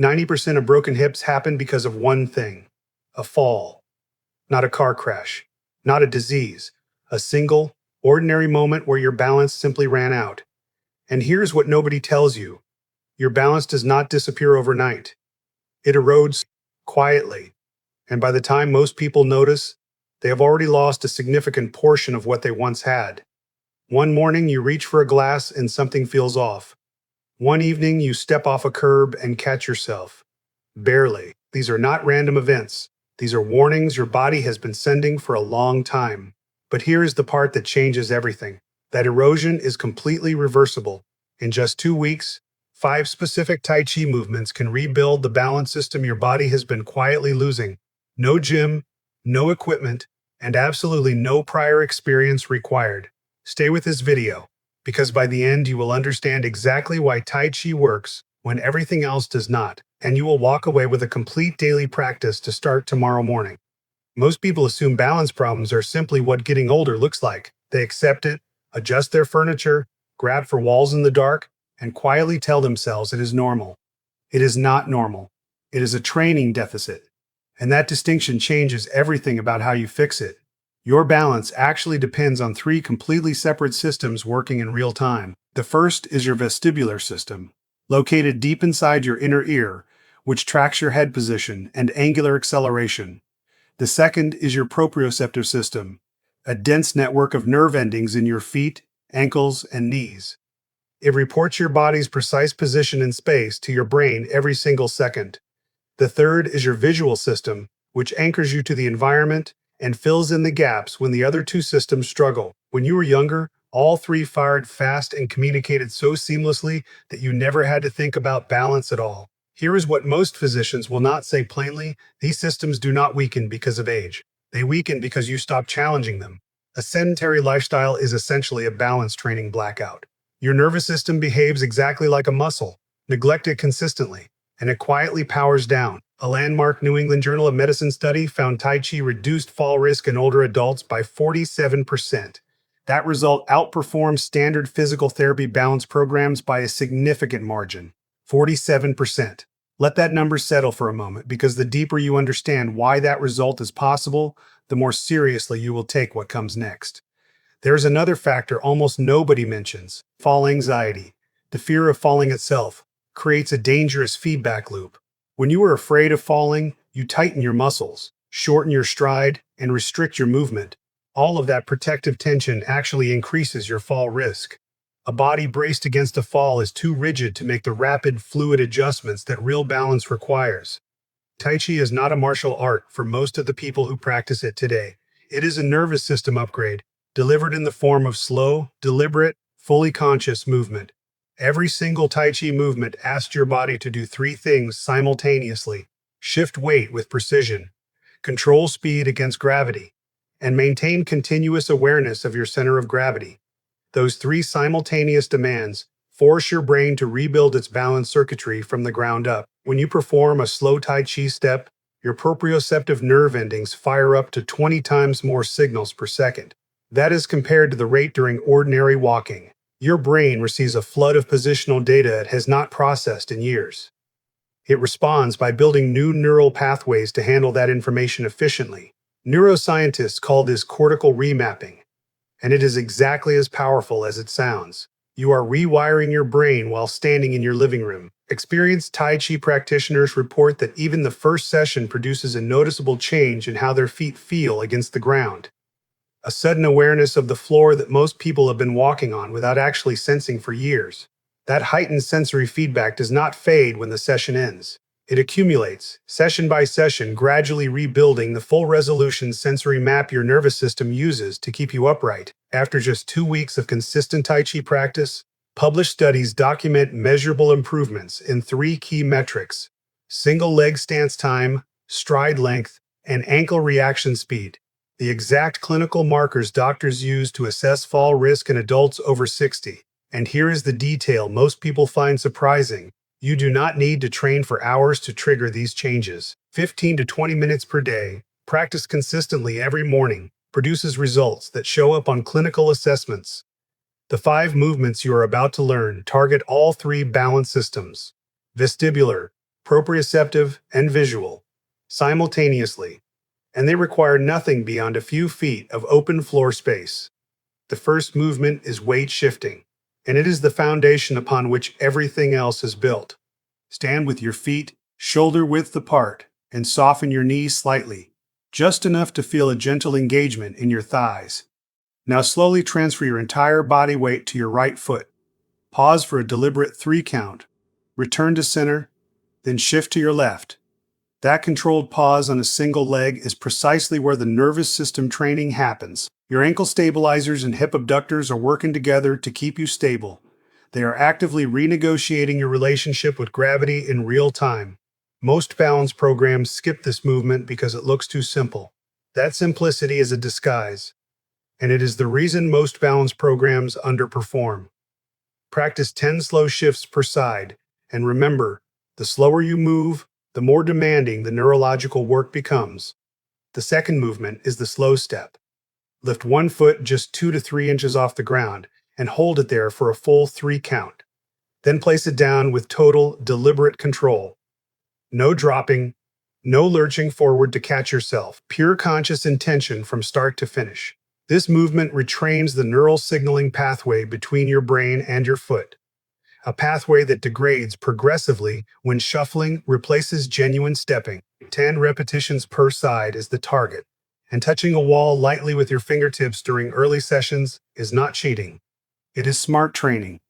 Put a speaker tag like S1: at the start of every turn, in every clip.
S1: 90% of broken hips happen because of one thing: a fall. Not a car crash, not a disease, a single, ordinary moment where your balance simply ran out. And here's what nobody tells you: your balance does not disappear overnight. It erodes quietly, and by the time most people notice, they have already lost a significant portion of what they once had. One morning you reach for a glass and something feels off. One evening you step off a curb and catch yourself. Barely. These are not random events. These are warnings your body has been sending for a long time. But here is the part that changes everything. That erosion is completely reversible. In just 2 weeks, 5 specific Tai Chi movements can rebuild the balance system your body has been quietly losing. No gym, no equipment, and absolutely no prior experience required. Stay with this video, because by the end you will understand exactly why Tai Chi works when everything else does not, and you will walk away with a complete daily practice to start tomorrow morning. Most people assume balance problems are simply what getting older looks like. They accept it, adjust their furniture, grab for walls in the dark, and quietly tell themselves it is normal. It is not normal. It is a training deficit. And that distinction changes everything about how you fix it. Your balance actually depends on 3 completely separate systems working in real time. The first is your vestibular system, located deep inside your inner ear, which tracks your head position and angular acceleration. The second is your proprioceptive system, a dense network of nerve endings in your feet, ankles, and knees. It reports your body's precise position in space to your brain every single second. The third is your visual system, which anchors you to the environment and fills in the gaps when the other 2 systems struggle. When you were younger, all 3 fired fast and communicated so seamlessly that you never had to think about balance at all. Here is what most physicians will not say plainly: these systems do not weaken because of age. They weaken because you stop challenging them. A sedentary lifestyle is essentially a balance training blackout. Your nervous system behaves exactly like a muscle. Neglect it consistently, and it quietly powers down. A landmark New England Journal of Medicine study found Tai Chi reduced fall risk in older adults by 47%. That result outperforms standard physical therapy balance programs by a significant margin. 47%. Let that number settle for a moment, because the deeper you understand why that result is possible, the more seriously you will take what comes next. There's another factor almost nobody mentions: fall anxiety. The fear of falling itself creates a dangerous feedback loop. When you are afraid of falling, you tighten your muscles, shorten your stride, and restrict your movement. All of that protective tension actually increases your fall risk. A body braced against a fall is too rigid to make the rapid, fluid adjustments that real balance requires. Tai Chi is not a martial art for most of the people who practice it today. It is a nervous system upgrade, delivered in the form of slow, deliberate, fully conscious movement. Every single Tai Chi movement asks your body to do 3 things simultaneously: shift weight with precision, control speed against gravity, and maintain continuous awareness of your center of gravity. Those 3 simultaneous demands force your brain to rebuild its balance circuitry from the ground up. When you perform a slow Tai Chi step, your proprioceptive nerve endings fire up to 20 times more signals per second. That is compared to the rate during ordinary walking. Your brain receives a flood of positional data it has not processed in years. It responds by building new neural pathways to handle that information efficiently. Neuroscientists call this cortical remapping, and it is exactly as powerful as it sounds. You are rewiring your brain while standing in your living room. Experienced Tai Chi practitioners report that even the first session produces a noticeable change in how their feet feel against the ground. A sudden awareness of the floor that most people have been walking on without actually sensing for years. That heightened sensory feedback does not fade when the session ends. It accumulates, session by session, gradually rebuilding the full resolution sensory map your nervous system uses to keep you upright. After just 2 weeks of consistent Tai Chi practice, published studies document measurable improvements in 3 key metrics: single leg stance time, stride length, and ankle reaction speed. The exact clinical markers doctors use to assess fall risk in adults over 60. And here is the detail most people find surprising: you do not need to train for hours to trigger these changes. 15 to 20 minutes per day, practiced consistently every morning, produces results that show up on clinical assessments. The 5 movements you are about to learn target all 3 balance systems: vestibular, proprioceptive and visual, simultaneously, and they require nothing beyond a few feet of open floor space. The first movement is weight shifting, and it is the foundation upon which everything else is built. Stand with your feet shoulder width apart and soften your knees slightly, just enough to feel a gentle engagement in your thighs. Now slowly transfer your entire body weight to your right foot. Pause for a deliberate 3 count. Return to center, then shift to your left. That controlled pause on a single leg is precisely where the nervous system training happens. Your ankle stabilizers and hip abductors are working together to keep you stable. They are actively renegotiating your relationship with gravity in real time. Most balance programs skip this movement because it looks too simple. That simplicity is a disguise, and it is the reason most balance programs underperform. Practice 10 slow shifts per side, and remember, the slower you move, the more demanding the neurological work becomes. The second movement is the slow step. Lift one foot just 2 to 3 inches off the ground and hold it there for a full 3 count. Then place it down with total, deliberate control. No dropping, no lurching forward to catch yourself. Pure conscious intention from start to finish. This movement retrains the neural signaling pathway between your brain and your foot. A pathway that degrades progressively when shuffling replaces genuine stepping. 10 repetitions per side is the target, and touching a wall lightly with your fingertips during early sessions is not cheating. It is smart training.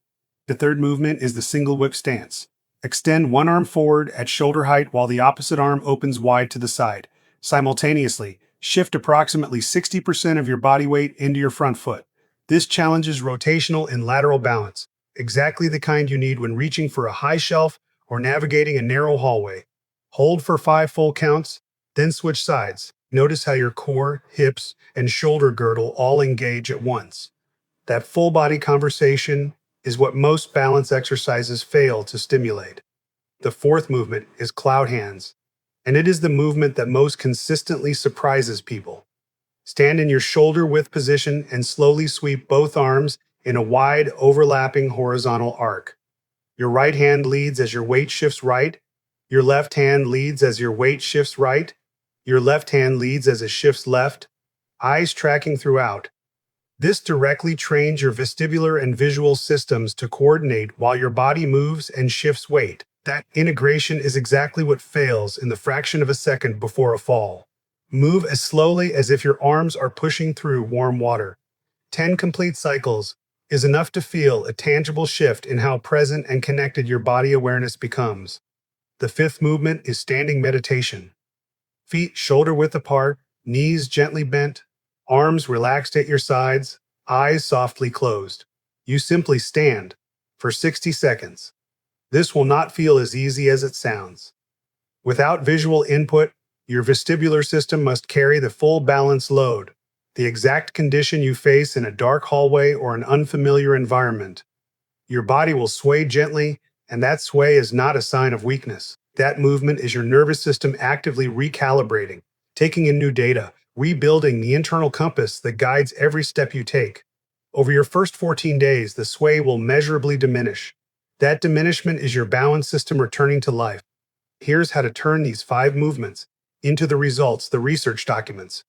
S1: The third movement is the single whip stance. Extend one arm forward at shoulder height while the opposite arm opens wide to the side. Simultaneously, shift approximately 60% of your body weight into your front foot. This challenges rotational and lateral balance, exactly the kind you need when reaching for a high shelf or navigating a narrow hallway. Hold for 5 full counts, then switch sides. Notice how your core, hips, and shoulder girdle all engage at once. That full body conversation is what most balance exercises fail to stimulate. The fourth movement is cloud hands, and it is the movement that most consistently surprises people. Stand in your shoulder width position and slowly sweep both arms in a wide, overlapping horizontal arc. Your right hand leads as your weight shifts right. Your left hand leads as your weight shifts right. Your left hand leads as it shifts left. Eyes tracking throughout. This directly trains your vestibular and visual systems to coordinate while your body moves and shifts weight. That integration is exactly what fails in the fraction of a second before a fall. Move as slowly as if your arms are pushing through warm water. 10 complete cycles is enough to feel a tangible shift in how present and connected your body awareness becomes. The fifth movement is standing meditation. Feet shoulder width apart, knees gently bent, arms relaxed at your sides, eyes softly closed. You simply stand for 60 seconds. This will not feel as easy as it sounds. Without visual input, your vestibular system must carry the full balance load, the exact condition you face in a dark hallway or an unfamiliar environment. Your body will sway gently, and that sway is not a sign of weakness. That movement is your nervous system actively recalibrating, taking in new data, rebuilding the internal compass that guides every step you take. Over your first 14 days, the sway will measurably diminish. That diminishment is your balance system returning to life. Here's how to turn these 5 movements into the results the research documents.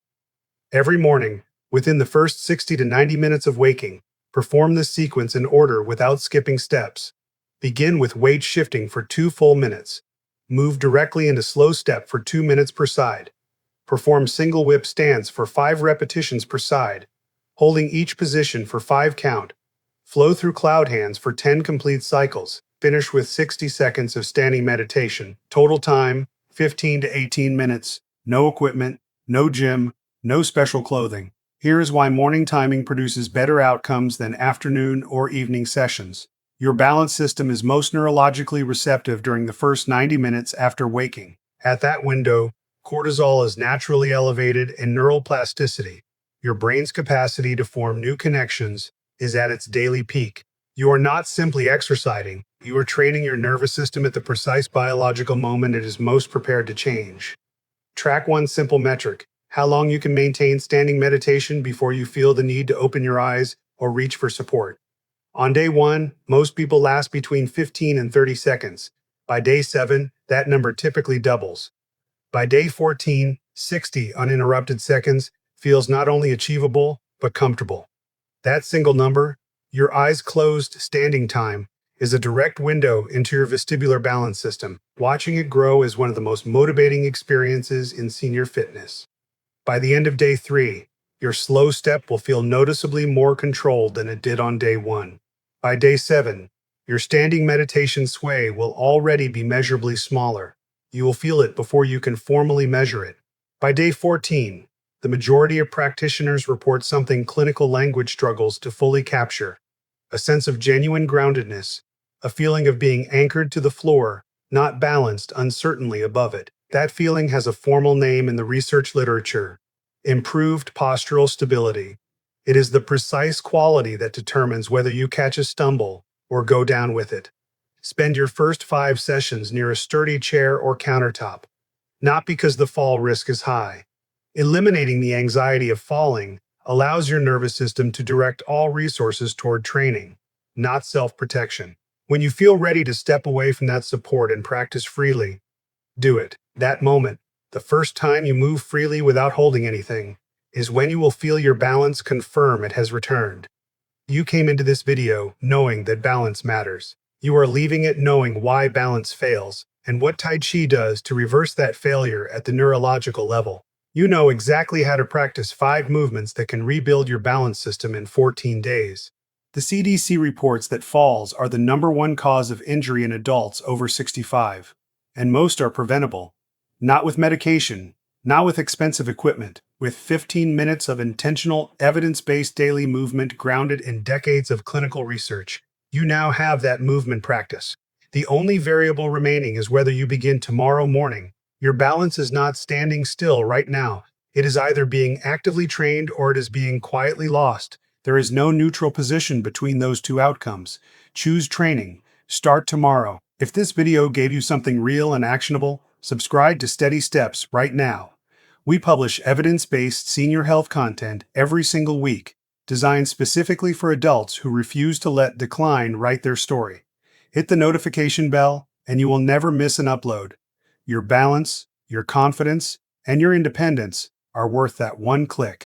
S1: Every morning, within the first 60 to 90 minutes of waking, perform this sequence in order without skipping steps. Begin with weight shifting for 2 full minutes. Move directly into slow step for 2 minutes per side. Perform single whip stance for 5 repetitions per side, holding each position for 5 count. Flow through cloud hands for 10 complete cycles. Finish with 60 seconds of standing meditation. Total time, 15 to 18 minutes. No equipment, no gym, no special clothing. Here is why morning timing produces better outcomes than afternoon or evening sessions. Your balance system is most neurologically receptive during the first 90 minutes after waking. At that window, cortisol is naturally elevated and neural plasticity, your brain's capacity to form new connections, is at its daily peak. You are not simply exercising, you are training your nervous system at the precise biological moment it is most prepared to change. Track one simple metric: how long you can maintain standing meditation before you feel the need to open your eyes or reach for support. On day 1, most people last between 15 and 30 seconds. By day 7, that number typically doubles. By day 14, 60 uninterrupted seconds feels not only achievable, but comfortable. That single number, your eyes closed standing time, is a direct window into your vestibular balance system. Watching it grow is one of the most motivating experiences in senior fitness. By the end of day 3, your slow step will feel noticeably more controlled than it did on day 1. By day 7, your standing meditation sway will already be measurably smaller. You will feel it before you can formally measure it. By day 14, the majority of practitioners report something clinical language struggles to fully capture: a sense of genuine groundedness, a feeling of being anchored to the floor, not balanced uncertainly above it. That feeling has a formal name in the research literature: improved postural stability. It is the precise quality that determines whether you catch a stumble or go down with it. Spend your first 5 sessions near a sturdy chair or countertop, not because the fall risk is high. Eliminating the anxiety of falling allows your nervous system to direct all resources toward training, not self-protection. When you feel ready to step away from that support and practice freely, do it. That moment, the first time you move freely without holding anything, is when you will feel your balance confirm it has returned. You came into this video knowing that balance matters. You are leaving it knowing why balance fails and what Tai Chi does to reverse that failure at the neurological level. You know exactly how to practice 5 movements that can rebuild your balance system in 14 days. The CDC reports that falls are the #1 cause of injury in adults over 65, and most are preventable. Not with medication, not with expensive equipment, with 15 minutes of intentional, evidence-based daily movement grounded in decades of clinical research. You now have that movement practice. The only variable remaining is whether you begin tomorrow morning. Your balance is not standing still right now. It is either being actively trained or it is being quietly lost. There is no neutral position between those two outcomes. Choose training. Start tomorrow. If this video gave you something real and actionable, subscribe to Steady Steps right now. We publish evidence-based senior health content every single week, designed specifically for adults who refuse to let decline write their story. Hit the notification bell, and you will never miss an upload. Your balance, your confidence, and your independence are worth that one click.